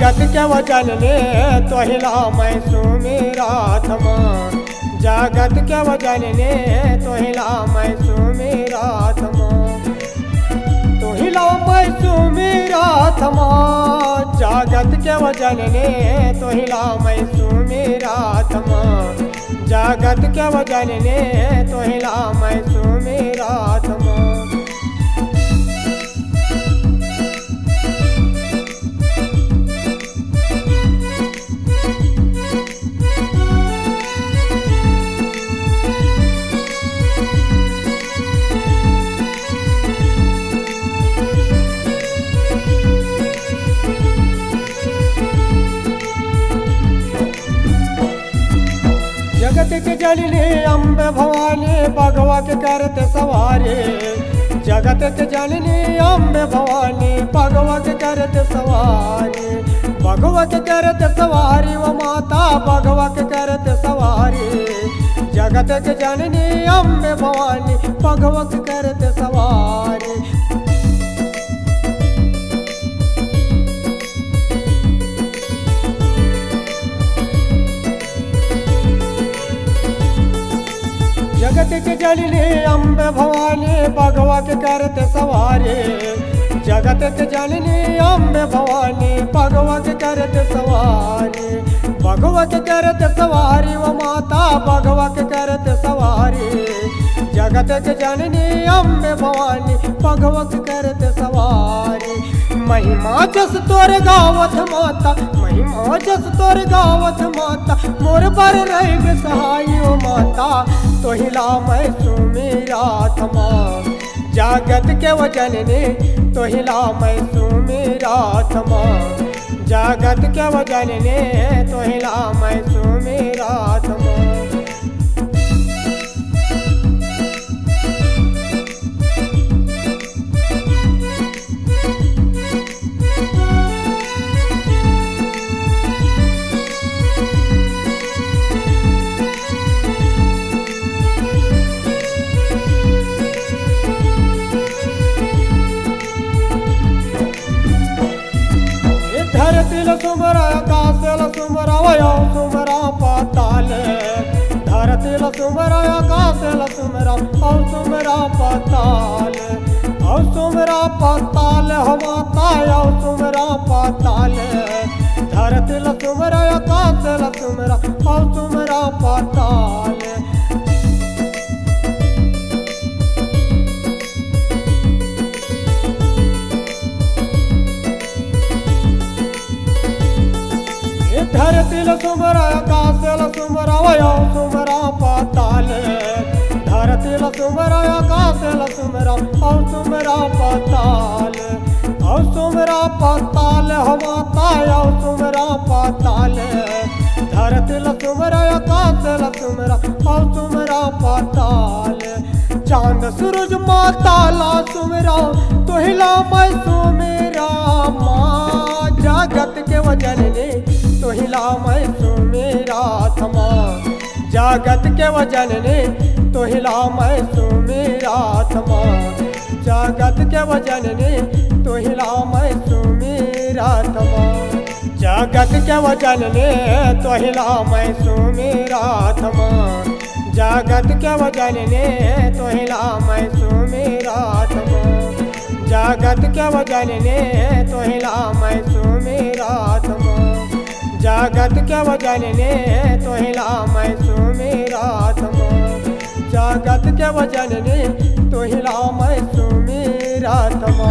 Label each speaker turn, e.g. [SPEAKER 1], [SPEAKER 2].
[SPEAKER 1] जगत के वजन ने तोहिला मैं सुमिराथमा। जगत के वजन ने तोहिला मैं सुमिराथमा। तोहिला मैं सुमिराथमा। जगत के वजन ने तोहिला मैं सुमिराथमा। जगत के वजन ने तोहिला मैं सुमिराथमा। जगत के जननी अम्बे भवानी भगवा के करते सवारी। जगत के जननी अम्बे भवानी भगवा के करते सवारी। भगवा के करते सवारी वो माता भगवा के करते सवारी। जगत के जननी अम्बे भवानी भगवा के करते सवारी। जगत के जननी अम्बे भवानी भगवा के करते सवारी। जगत के जननी अम्बे भवानी भगवा के करते सवारी। भगवा के करते सवारी वो माता भगवा के करते सवारी। जगत के जननी अम्बे भवानी भगवा के करते सवारी। महिमा जस तोर गावत माता। महिमा जस तोर गावत माता। मोर पर रह सहाय ओ माता तोहिला मैं सुमिराथमा। जगत के वजन ने तोहिला मैं सुमिराथमा। जगत के वजन ने तोहिला मैं सुमिराथमा। धरती सुमरा आकाश सुमरा वयो सुमरा पाताल। धरती सुमरा आकाश सुमरा औ सुमरा पाताल। औ सुमरा पाताल हो माता औ सुमरा पाताल। धरती सुमरा आकाश सुमरा औ सुमरा पाताल। धरती सुमरा आकाश सुमरा वयो सुमरा पाताल। धरती सुमरा आकाश सुमरा औ सुमरा पाताल। औ सुमरा पाताल हो माता औ सुमरा पाताल। धरती सुमरा आकाश सुमरा औ सुमरा पाताल। चांद सूरज माता ला सुमरा तोहिला मैं सुमिरा माँ। जगत के वजन ने तोहिला मैं सुमिराथमा। जगत के वजन ने तोहिला मैं सुमिराथमा। जगत के वजन ने तोहिला मैं सुमिराथमा। जगत के वजन ने तोहिला मैं सुमिराथमा। जगत के वजन ने तोहिला मैं सुमिराथमा। जगत के वजन ने तोहिला मैं सुमिराथमा। जगत के वजन ने तोहिला मैं सुमिराथमा। जगत के वजन ने तोहिला मैं सुमिराथमा।